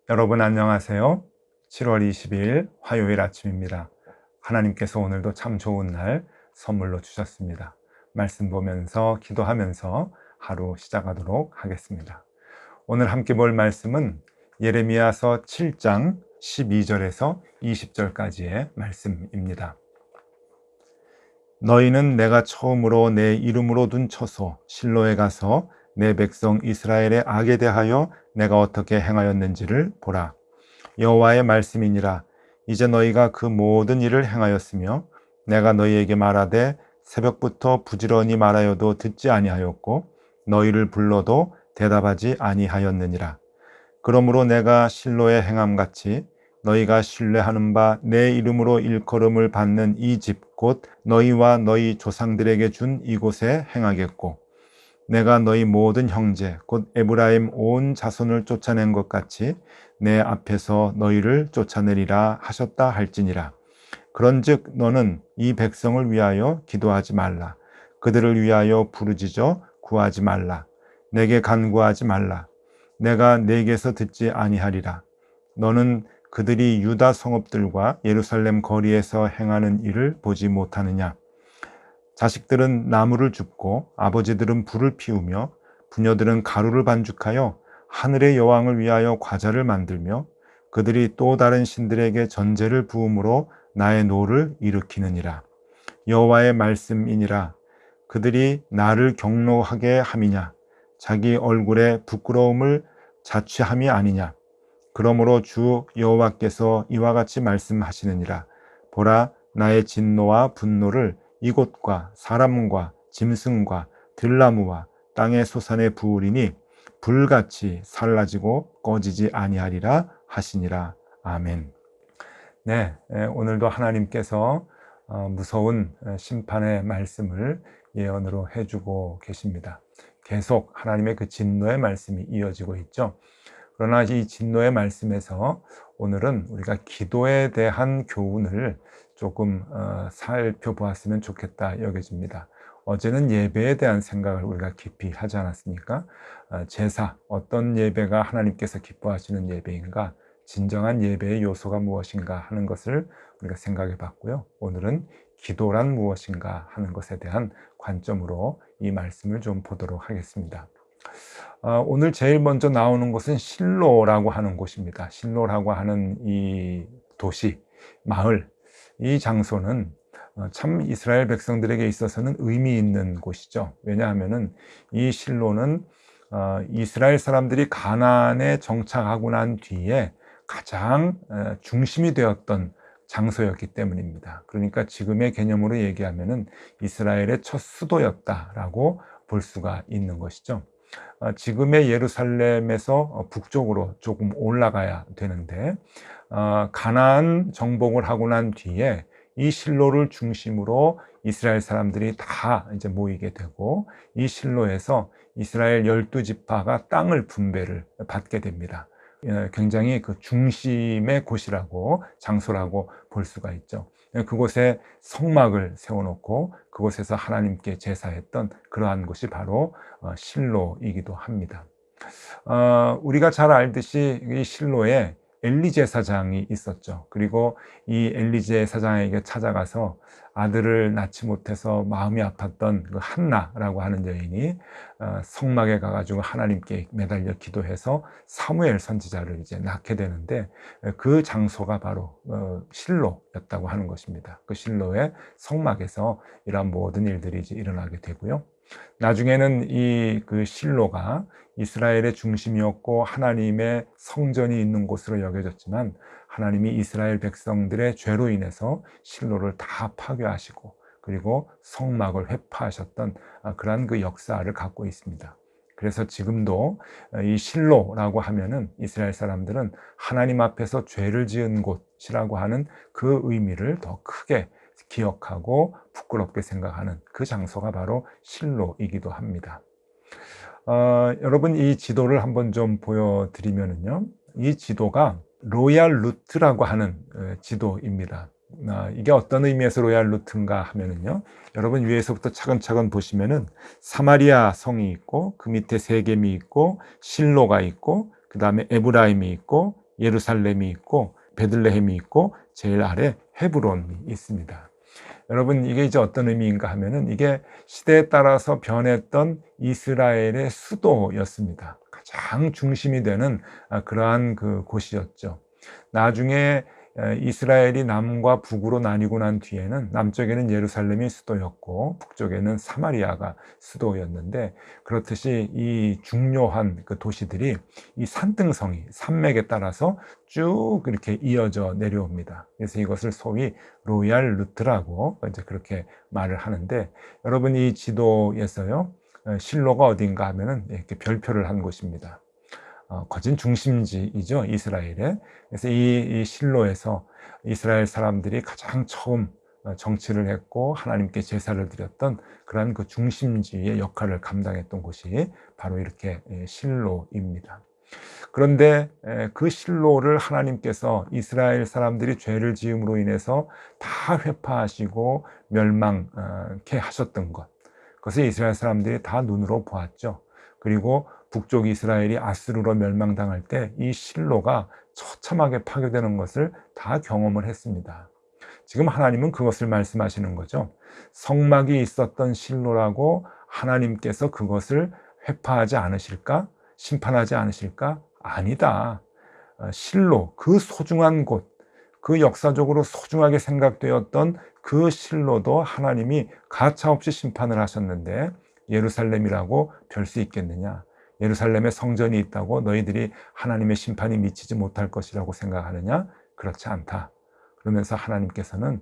여러분 안녕하세요. 7월 20일 화요일 아침입니다. 하나님께서 오늘도 참 좋은 날 선물로 주셨습니다. 말씀 보면서 기도하면서 하루 시작하도록 하겠습니다. 오늘 함께 볼 말씀은 예레미야서 7장 12절에서 20절까지의 말씀입니다. 너희는 내가 처음으로 내 이름으로 둔 처소 실로에 가서 내 백성 이스라엘의 악에 대하여 내가 어떻게 행하였는지를 보라. 여호와의 말씀이니라. 이제 너희가 그 모든 일을 행하였으며 내가 너희에게 말하되 새벽부터 부지런히 말하여도 듣지 아니하였고 너희를 불러도 대답하지 아니하였느니라. 그러므로 내가 실로의 행함같이 너희가 신뢰하는 바 내 이름으로 일컬음을 받는 이 집 곧 너희와 너희 조상들에게 준 이곳에 행하겠고 내가 너희 모든 형제 곧 에브라임 온 자손을 쫓아낸 것 같이 내 앞에서 너희를 쫓아내리라 하셨다 할지니라. 그런즉 너는 이 백성을 위하여 기도하지 말라. 그들을 위하여 부르짖어 구하지 말라. 내게 간구하지 말라. 내가 내게서 듣지 아니하리라. 너는 그들이 유다 성읍들과 예루살렘 거리에서 행하는 일을 보지 못하느냐? 자식들은 나무를 줍고 아버지들은 불을 피우며 부녀들은 가루를 반죽하여 하늘의 여왕을 위하여 과자를 만들며 그들이 또 다른 신들에게 전제를 부음으로 나의 노를 일으키느니라. 여호와의 말씀이니라. 그들이 나를 경노하게 함이냐? 자기 얼굴에 부끄러움을 자취함이 아니냐? 그러므로 주 여호와께서 이와 같이 말씀하시느니라. 보라, 나의 진노와 분노를 이곳과 사람과 짐승과 들나무와 땅의 소산에 부으리니 불같이 살라지고 꺼지지 아니하리라 하시니라. 아멘. 네, 오늘도 하나님께서 무서운 심판의 말씀을 예언으로 해주고 계십니다. 계속 하나님의 그 진노의 말씀이 이어지고 있죠. 그러나 이 진노의 말씀에서 오늘은 우리가 기도에 대한 교훈을 조금 살펴보았으면 좋겠다 여겨집니다. 어제는 예배에 대한 생각을 우리가 깊이 하지 않았습니까? 제사, 어떤 예배가 하나님께서 기뻐하시는 예배인가? 진정한 예배의 요소가 무엇인가 하는 것을 우리가 생각해 봤고요. 오늘은 기도란 무엇인가 하는 것에 대한 관점으로 이 말씀을 좀 보도록 하겠습니다. 오늘 제일 먼저 나오는 곳은 실로라고 하는 곳입니다. 실로라고 하는 이 도시, 마을, 이 장소는 참 이스라엘 백성들에게 있어서는 의미 있는 곳이죠. 왜냐하면은 이 실로는 이스라엘 사람들이 가나안에 정착하고 난 뒤에 가장 중심이 되었던 장소였기 때문입니다. 그러니까 지금의 개념으로 얘기하면은 이스라엘의 첫 수도였다라고 볼 수가 있는 것이죠. 지금의 예루살렘에서 북쪽으로 조금 올라가야 되는데 가나안 정복을 하고 난 뒤에 이 실로를 중심으로 이스라엘 사람들이 다 이제 모이게 되고 이 실로에서 이스라엘 12지파가 땅을 분배를 받게 됩니다. 굉장히 그 중심의 곳이라고 장소라고 볼 수가 있죠. 그곳에 성막을 세워놓고 그곳에서 하나님께 제사했던 그러한 곳이 바로 실로이기도 합니다. 우리가 잘 알듯이 이 실로에 엘리 제사장이 있었죠. 그리고 이 엘리 제사장에게 찾아가서 아들을 낳지 못해서 마음이 아팠던 그 한나라고 하는 여인이 성막에 가가지고 하나님께 매달려 기도해서 사무엘 선지자를 이제 낳게 되는데 그 장소가 바로 실로였다고 하는 것입니다. 그 실로의 성막에서 이러한 모든 일들이 이제 일어나게 되고요. 나중에는 이 그 실로가 이스라엘의 중심이었고 하나님의 성전이 있는 곳으로 여겨졌지만 하나님이 이스라엘 백성들의 죄로 인해서 실로를 다 파괴하시고 그리고 성막을 회파하셨던 그러한 그 역사를 갖고 있습니다. 그래서 지금도 이 실로라고 하면은 이스라엘 사람들은 하나님 앞에서 죄를 지은 곳이라고 하는 그 의미를 더 크게 기억하고 부끄럽게 생각하는 그 장소가 바로 실로이기도 합니다. 여러분 이 지도를 한번 좀 보여드리면은요, 이 지도가 로얄 루트라고 하는 지도입니다. 이게 어떤 의미에서 로얄 루트인가 하면은요, 여러분 위에서부터 차근차근 보시면은 사마리아 성이 있고 그 밑에 세겜이 있고 실로가 있고 그 다음에 에브라임이 있고 예루살렘이 있고 베들레헴이 있고 제일 아래 헤브론이 있습니다. 여러분, 이게 이제 어떤 의미인가 하면은 이게 시대에 따라서 변했던 이스라엘의 수도였습니다. 가장 중심이 되는 그러한 그 곳이었죠. 나중에 이스라엘이 남과 북으로 나뉘고 난 뒤에는 남쪽에는 예루살렘이 수도였고 북쪽에는 사마리아가 수도였는데, 그렇듯이 이 중요한 그 도시들이 이 산등성이 산맥에 따라서 쭉 이렇게 이어져 내려옵니다. 그래서 이것을 소위 로얄 루트라고 이제 그렇게 말을 하는데, 여러분 이 지도에서요 실로가 어딘가 하면은 이렇게 별표를 한 곳입니다. 거진 중심지이죠, 이스라엘의. 그래서 이 실로에서 이스라엘 사람들이 가장 처음 정치를 했고 하나님께 제사를 드렸던 그러한 그 중심지의 역할을 감당했던 곳이 바로 이렇게 실로입니다. 그런데 그 실로를 하나님께서 이스라엘 사람들이 죄를 지음으로 인해서 다 회파하시고 멸망케 하셨던 것, 그것을 이스라엘 사람들이 다 눈으로 보았죠. 그리고 북쪽 이스라엘이 아수르로 멸망당할 때 이 실로가 처참하게 파괴되는 것을 다 경험을 했습니다. 지금 하나님은 그것을 말씀하시는 거죠. 성막이 있었던 실로라고 하나님께서 그것을 회파하지 않으실까? 심판하지 않으실까? 아니다. 실로, 그 소중한 곳, 그 역사적으로 소중하게 생각되었던 그 실로도 하나님이 가차없이 심판을 하셨는데 예루살렘이라고 별 수 있겠느냐? 예루살렘에 성전이 있다고 너희들이 하나님의 심판이 미치지 못할 것이라고 생각하느냐? 그렇지 않다. 그러면서 하나님께서는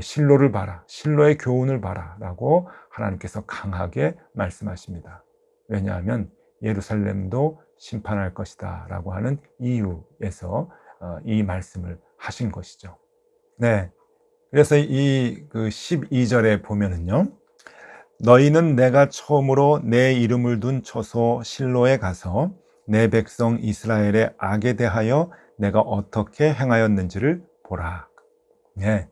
실로를 봐라, 실로의 교훈을 봐라 라고 하나님께서 강하게 말씀하십니다. 왜냐하면 예루살렘도 심판할 것이다 라고 하는 이유에서 이 말씀을 하신 것이죠. 네. 그래서 이 12절에 보면은요, 너희는 내가 처음으로 내 이름을 둔 처소 실로에 가서 내 백성 이스라엘의 악에 대하여 내가 어떻게 행하였는지를 보라. 네.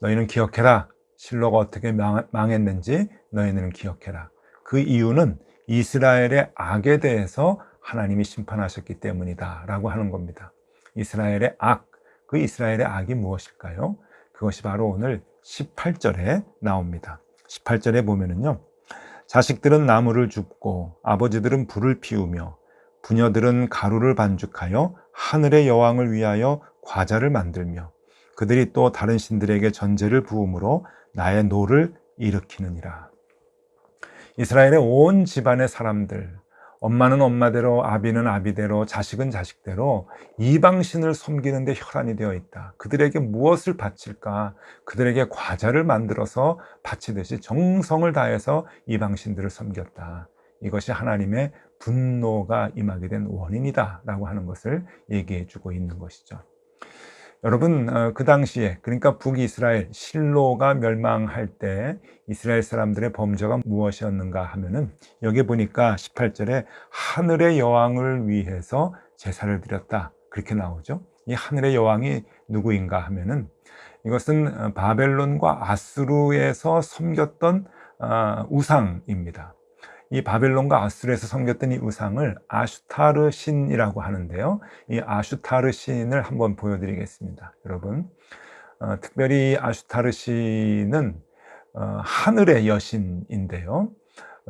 너희는 기억해라. 실로가 어떻게 망했는지 너희는 기억해라. 그 이유는 이스라엘의 악에 대해서 하나님이 심판하셨기 때문이다 라고 하는 겁니다. 이스라엘의 악, 그 이스라엘의 악이 무엇일까요? 그것이 바로 오늘 18절에 나옵니다. 18절에 보면은요, 자식들은 나무를 줍고 아버지들은 불을 피우며 부녀들은 가루를 반죽하여 하늘의 여왕을 위하여 과자를 만들며 그들이 또 다른 신들에게 전제를 부음으로 나의 노를 일으키느니라. 이스라엘의 온 집안의 사람들, 엄마는 엄마대로, 아비는 아비대로, 자식은 자식대로 이방신을 섬기는 데 혈안이 되어 있다. 그들에게 무엇을 바칠까? 그들에게 과자를 만들어서 바치듯이 정성을 다해서 이방신들을 섬겼다. 이것이 하나님의 분노가 임하게 된 원인이다 라고 하는 것을 얘기해 주고 있는 것이죠. 여러분, 그 당시에, 그러니까 북이스라엘 실로가 멸망할 때 이스라엘 사람들의 범죄가 무엇이었는가 하면은, 여기 보니까 18절에 하늘의 여왕을 위해서 제사를 드렸다 그렇게 나오죠. 이 하늘의 여왕이 누구인가 하면은, 이것은 바벨론과 아수르에서 섬겼던 우상입니다. 이 바벨론과 아수르에서 섬겼던 이 우상을 아슈타르 신이라고 하는데요, 이 아슈타르 신을 한번 보여드리겠습니다. 여러분, 특별히 아슈타르 신은 하늘의 여신인데요,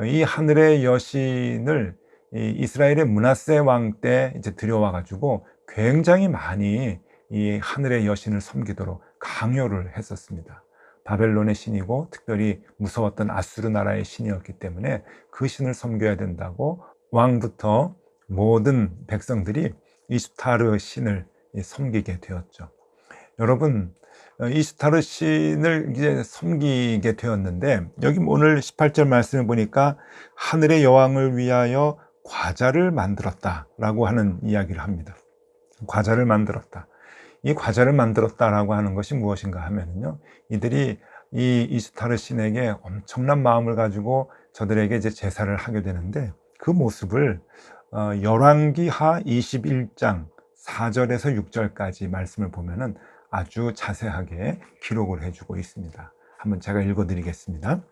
이 하늘의 여신을 이스라엘의 므낫세 왕 때 이제 들여와 가지고 굉장히 많이 이 하늘의 여신을 섬기도록 강요를 했었습니다. 바벨론의 신이고 특별히 무서웠던 아수르 나라의 신이었기 때문에 그 신을 섬겨야 된다고 왕부터 모든 백성들이 이슈타르 신을 섬기게 되었죠. 여러분, 이슈타르 신을 이제 섬기게 되었는데, 여기 오늘 18절 말씀을 보니까 하늘의 여왕을 위하여 과자를 만들었다라고 하는 이야기를 합니다. 과자를 만들었다. 이 과자를 만들었다라고 하는 것이 무엇인가 하면요, 이들이 이 이스타르 신에게 엄청난 마음을 가지고 저들에게 이제 제사를 하게 되는데, 그 모습을 열왕기하 21장 4절에서 6절까지 말씀을 보면은 아주 자세하게 기록을 해주고 있습니다. 한번 제가 읽어드리겠습니다.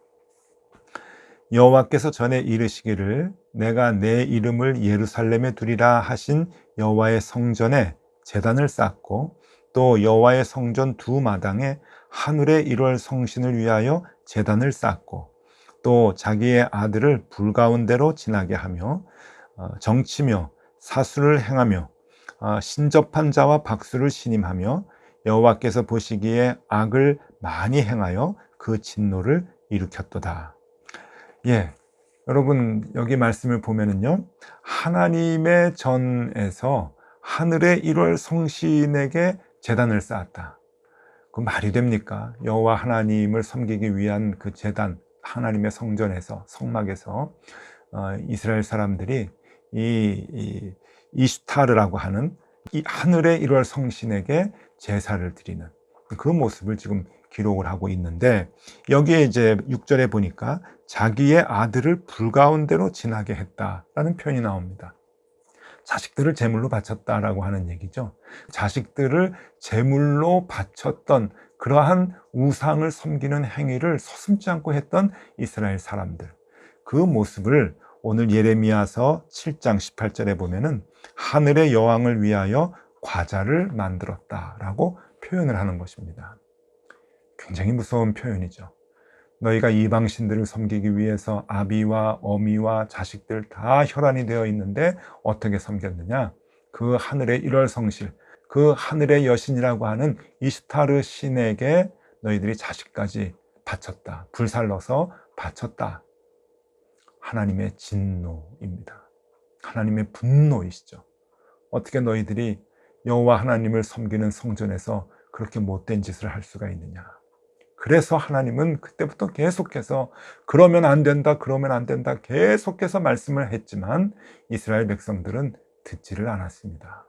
여호와께서 전에 이르시기를 내가 내 이름을 예루살렘에 두리라 하신 여호와의 성전에 제단을 쌓고 또 여호와의 성전 두 마당에 하늘의 1월 성신을 위하여 제단을 쌓고 또 자기의 아들을 불 가운데로 지나게 하며 정치며 사수를 행하며 신접한 자와 박수를 신임하며 여호와께서 보시기에 악을 많이 행하여 그 진노를 일으켰도다. 예, 여러분 여기 말씀을 보면은요, 하나님의 전에서 하늘의 1월 성신에게 제단을 쌓았다. 그 말이 됩니까? 여호와 하나님을 섬기기 위한 그 제단, 하나님의 성전에서, 성막에서 이스라엘 사람들이 이 이슈타르라고 하는 이 하늘의 1월 성신에게 제사를 드리는 그 모습을 지금 기록을 하고 있는데, 여기에 이제 6절에 보니까 자기의 아들을 불 가운데로 지나게 했다라는 표현이 나옵니다. 자식들을 제물로 바쳤다라고 하는 얘기죠. 자식들을 제물로 바쳤던 그러한 우상을 섬기는 행위를 서슴지 않고 했던 이스라엘 사람들, 그 모습을 오늘 예레미야서 7장 18절에 보면은 하늘의 여왕을 위하여 과자를 만들었다라고 표현을 하는 것입니다. 굉장히 무서운 표현이죠. 너희가 이방신들을 섬기기 위해서 아비와 어미와 자식들 다 혈안이 되어 있는데 어떻게 섬겼느냐? 그 하늘의 1월 성실, 그 하늘의 여신이라고 하는 이슈타르 신에게 너희들이 자식까지 바쳤다. 불살러서 바쳤다. 하나님의 진노입니다. 하나님의 분노이시죠. 어떻게 너희들이 여호와 하나님을 섬기는 성전에서 그렇게 못된 짓을 할 수가 있느냐? 그래서 하나님은 그때부터 계속해서 그러면 안 된다, 그러면 안 된다 계속해서 말씀을 했지만 이스라엘 백성들은 듣지를 않았습니다.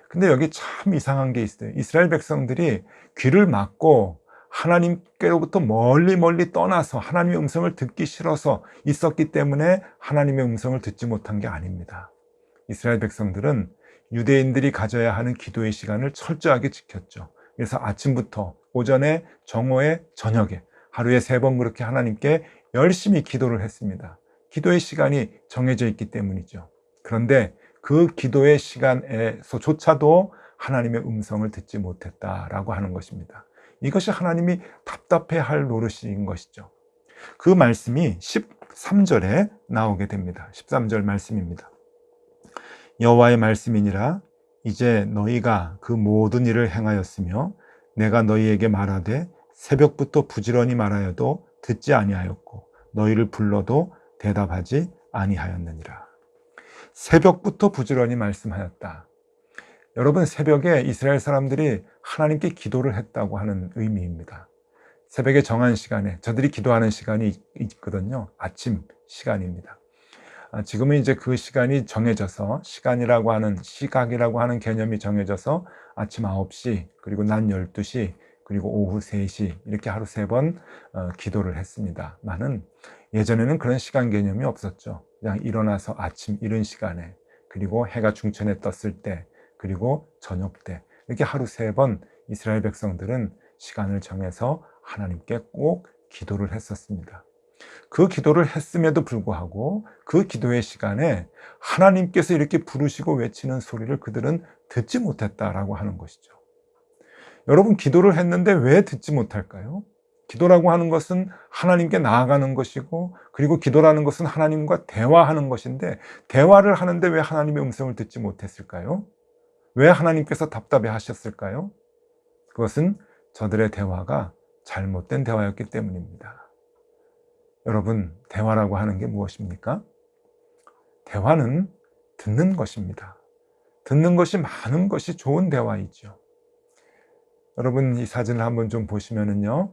근데 여기 참 이상한 게 있어요. 이스라엘 백성들이 귀를 막고 하나님께로부터 멀리 떠나서 하나님의 음성을 듣기 싫어서 있었기 때문에 하나님의 음성을 듣지 못한 게 아닙니다. 이스라엘 백성들은 유대인들이 가져야 하는 기도의 시간을 철저하게 지켰죠. 그래서 아침부터 오전에, 정오에, 저녁에 하루에 3번 그렇게 하나님께 열심히 기도를 했습니다. 기도의 시간이 정해져 있기 때문이죠. 그런데 그 기도의 시간에서조차도 하나님의 음성을 듣지 못했다라고 하는 것입니다. 이것이 하나님이 답답해할 노릇인 것이죠. 그 말씀이 13절에 나오게 됩니다. 13절 말씀입니다. 여호와의 말씀이니라. 이제 너희가 그 모든 일을 행하였으며 내가 너희에게 말하되 새벽부터 부지런히 말하여도 듣지 아니하였고 너희를 불러도 대답하지 아니하였느니라. 새벽부터 부지런히 말씀하였다. 여러분, 새벽에 이스라엘 사람들이 하나님께 기도를 했다고 하는 의미입니다. 새벽에 정한 시간에 저들이 기도하는 시간이 있거든요. 아침 시간입니다. 지금은 이제 그 시간이 정해져서 시간이라고 하는, 시각이라고 하는 개념이 정해져서 아침 9시, 그리고 낮 12시, 그리고 오후 3시 이렇게 하루 3번 기도를 했습니다만은 예전에는 그런 시간 개념이 없었죠. 그냥 일어나서 아침 이른 시간에, 그리고 해가 중천에 떴을 때, 그리고 저녁 때 이렇게 하루 3번 이스라엘 백성들은 시간을 정해서 하나님께 꼭 기도를 했었습니다. 그 기도를 했음에도 불구하고 그 기도의 시간에 하나님께서 이렇게 부르시고 외치는 소리를 그들은 듣지 못했다라고 하는 것이죠. 여러분, 기도를 했는데 왜 듣지 못할까요? 기도라고 하는 것은 하나님께 나아가는 것이고, 그리고 기도라는 것은 하나님과 대화하는 것인데, 대화를 하는데 왜 하나님의 음성을 듣지 못했을까요? 왜 하나님께서 답답해 하셨을까요? 그것은 저들의 대화가 잘못된 대화였기 때문입니다. 여러분, 대화라고 하는 게 무엇입니까? 대화는 듣는 것입니다. 듣는 것이 많은 것이 좋은 대화이죠. 여러분, 이 사진을 한번 좀 보시면은요,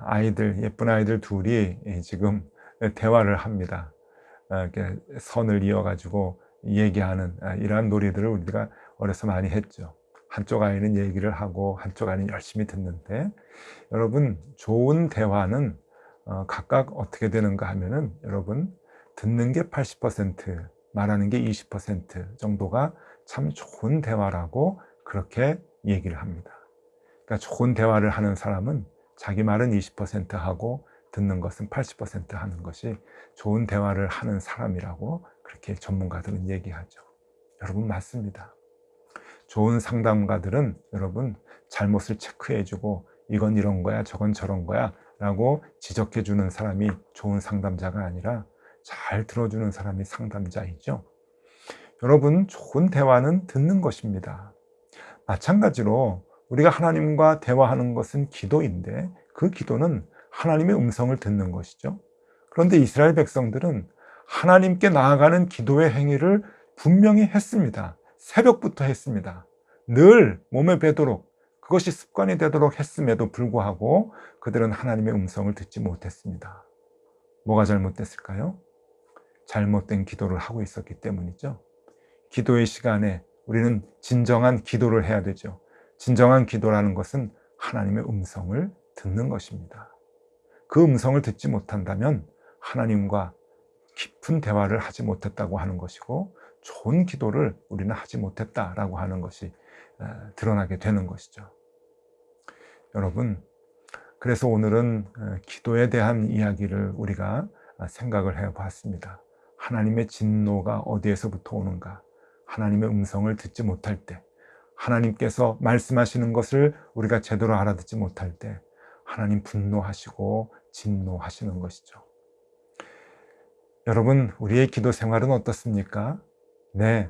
아이들, 예쁜 아이들 둘이 지금 대화를 합니다. 이렇게 선을 이어가지고 얘기하는 이러한 놀이들을 우리가 어려서 많이 했죠. 한쪽 아이는 얘기를 하고 한쪽 아이는 열심히 듣는데, 여러분, 좋은 대화는 각각 어떻게 되는가 하면은, 여러분, 듣는 게 80%, 말하는 게 20% 정도가 참 좋은 대화라고 그렇게 얘기를 합니다. 그러니까 좋은 대화를 하는 사람은 자기 말은 20% 하고 듣는 것은 80% 하는 것이 좋은 대화를 하는 사람이라고 그렇게 전문가들은 얘기하죠. 여러분 맞습니다. 좋은 상담가들은 여러분 잘못을 체크해주고 이건 이런 거야 저건 저런 거야 라고 지적해주는 사람이 좋은 상담자가 아니라 잘 들어주는 사람이 상담자이죠. 여러분 좋은 대화는 듣는 것입니다. 마찬가지로 우리가 하나님과 대화하는 것은 기도인데 그 기도는 하나님의 음성을 듣는 것이죠. 그런데 이스라엘 백성들은 하나님께 나아가는 기도의 행위를 분명히 했습니다. 새벽부터 했습니다. 늘 몸에 배도록 그것이 습관이 되도록 했음에도 불구하고 그들은 하나님의 음성을 듣지 못했습니다. 뭐가 잘못됐을까요? 잘못된 기도를 하고 있었기 때문이죠. 기도의 시간에 우리는 진정한 기도를 해야 되죠. 진정한 기도라는 것은 하나님의 음성을 듣는 것입니다. 그 음성을 듣지 못한다면 하나님과 깊은 대화를 하지 못했다고 하는 것이고 좋은 기도를 우리는 하지 못했다라고 하는 것이 드러나게 되는 것이죠. 여러분, 그래서 오늘은 기도에 대한 이야기를 우리가 생각을 해봤습니다. 하나님의 진노가 어디에서부터 오는가? 하나님의 음성을 듣지 못할 때, 하나님께서 말씀하시는 것을 우리가 제대로 알아듣지 못할 때 하나님 분노하시고 진노하시는 것이죠. 여러분, 우리의 기도 생활은 어떻습니까? 네,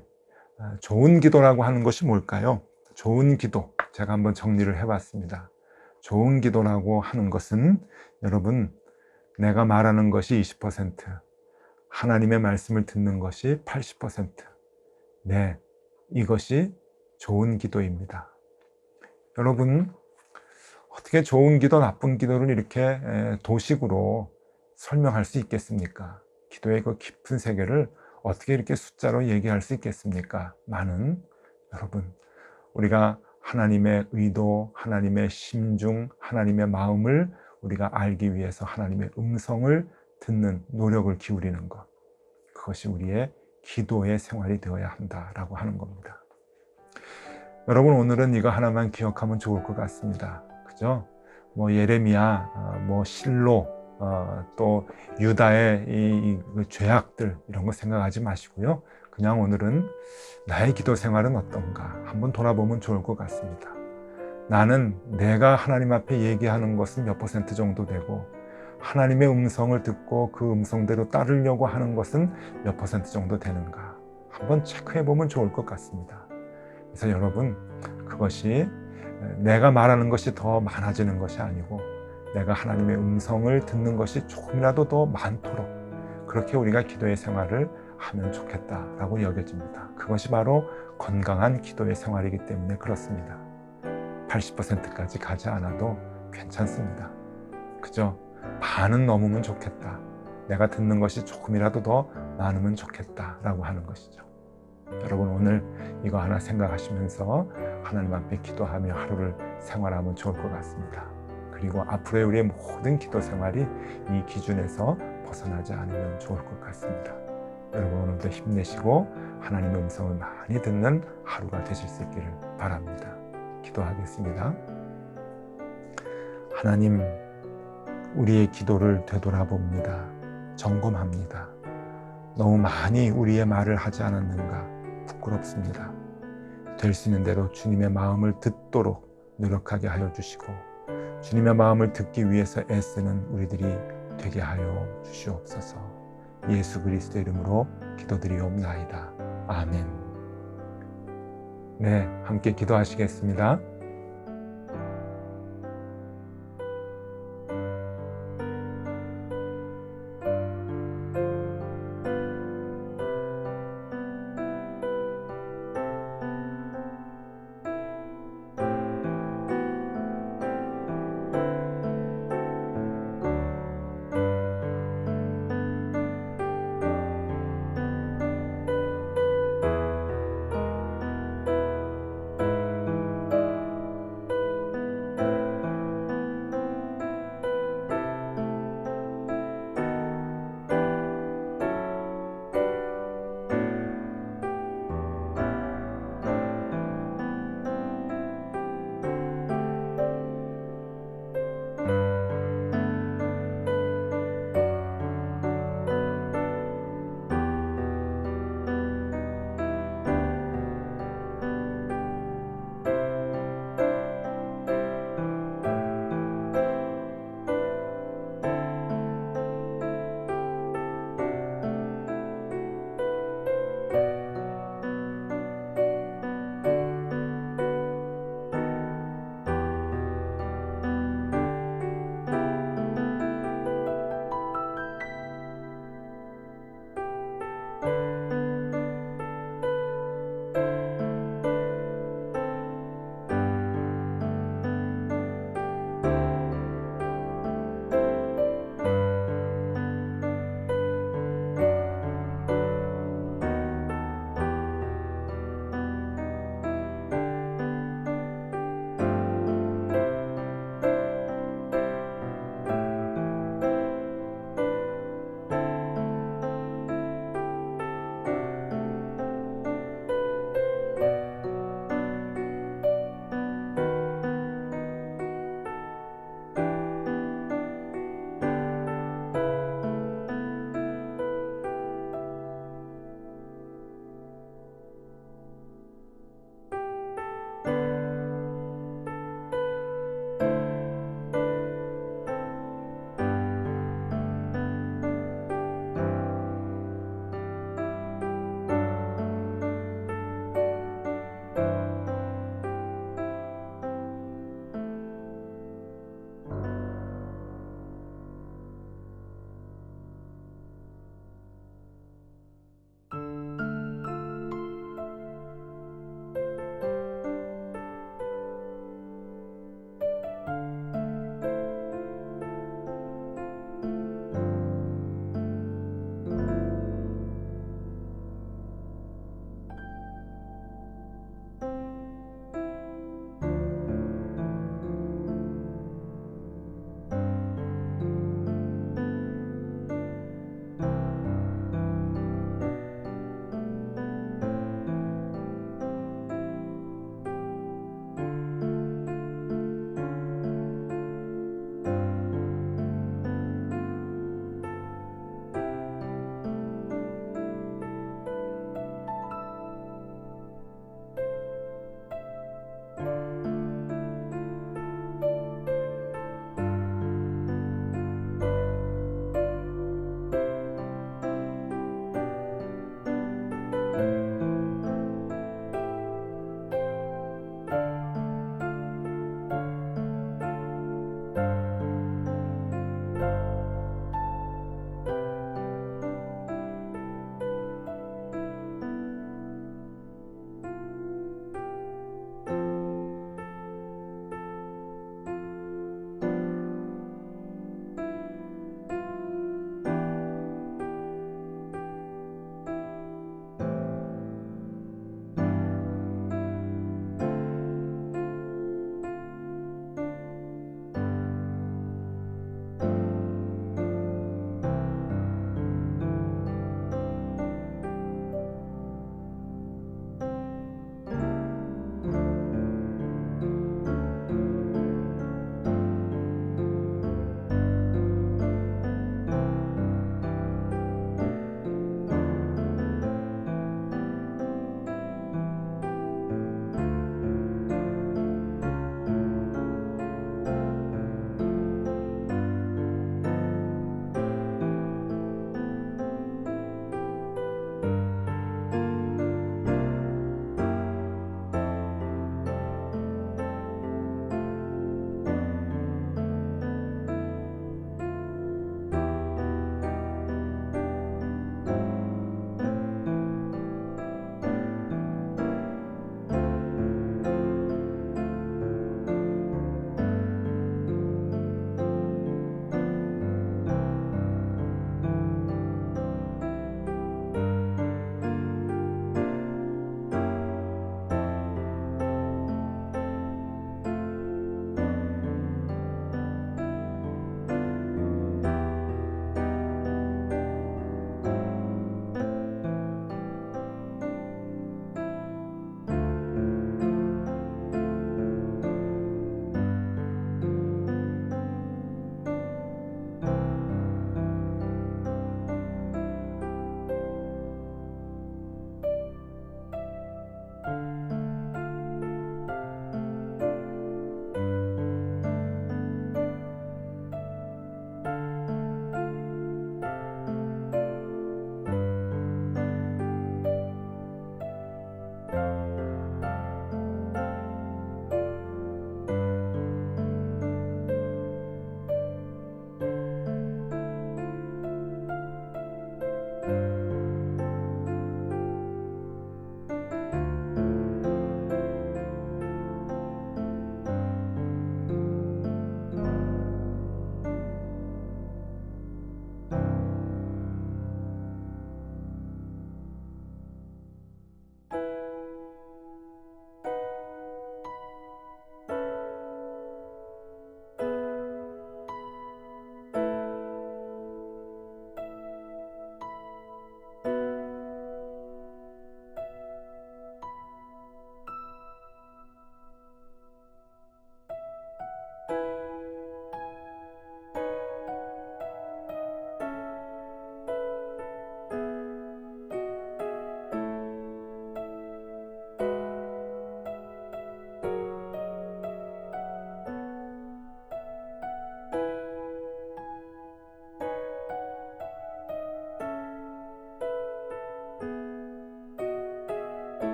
좋은 기도라고 하는 것이 뭘까요? 좋은 기도, 제가 한번 정리를 해봤습니다. 좋은 기도라고 하는 것은 여러분, 내가 말하는 것이 20%, 하나님의 말씀을 듣는 것이 80%. 네, 이것이 좋은 기도입니다. 여러분, 어떻게 좋은 기도, 나쁜 기도를 이렇게 도식으로 설명할 수 있겠습니까? 기도의 그 깊은 세계를 어떻게 이렇게 숫자로 얘기할 수 있겠습니까? 여러분, 우리가 하나님의 의도, 하나님의 심중, 하나님의 마음을 우리가 알기 위해서 하나님의 음성을 듣는 노력을 기울이는 것, 그것이 우리의 기도의 생활이 되어야 한다라고 하는 겁니다. 여러분, 오늘은 이거 하나만 기억하면 좋을 것 같습니다. 그죠? 예레미야, 실로, 또 유다의 이 죄악들 이런 거 생각하지 마시고요. 그냥 오늘은 나의 기도 생활은 어떤가 한번 돌아보면 좋을 것 같습니다. 나는 내가 하나님 앞에 얘기하는 것은 몇 % 정도 되고 하나님의 음성을 듣고 그 음성대로 따르려고 하는 것은 몇 % 정도 되는가 한번 체크해 보면 좋을 것 같습니다. 그래서 여러분, 그것이 내가 말하는 것이 더 많아지는 것이 아니고 내가 하나님의 음성을 듣는 것이 조금이라도 더 많도록 그렇게 우리가 기도의 생활을 하면 좋겠다라고 여겨집니다. 그것이 바로 건강한 기도의 생활이기 때문에 그렇습니다. 80%까지 가지 않아도 괜찮습니다. 그죠? 반은 넘으면 좋겠다. 내가 듣는 것이 조금이라도 더 많으면 좋겠다라고 하는 것이죠. 여러분, 오늘 이거 하나 생각하시면서 하나님 앞에 기도하며 하루를 생활하면 좋을 것 같습니다. 그리고 앞으로의 우리의 모든 기도 생활이 이 기준에서 벗어나지 않으면 좋을 것 같습니다. 여러분, 오늘도 힘내시고 하나님의 음성을 많이 듣는 하루가 되실 수 있기를 바랍니다. 기도하겠습니다. 하나님, 우리의 기도를 되돌아봅니다. 점검합니다. 너무 많이 우리의 말을 하지 않았는가 부끄럽습니다. 될 수 있는 대로 주님의 마음을 듣도록 노력하게 하여 주시고 주님의 마음을 듣기 위해서 애쓰는 우리들이 되게 하여 주시옵소서. 예수 그리스도의 이름으로 기도드리옵나이다. 아멘. 네, 함께 기도하시겠습니다.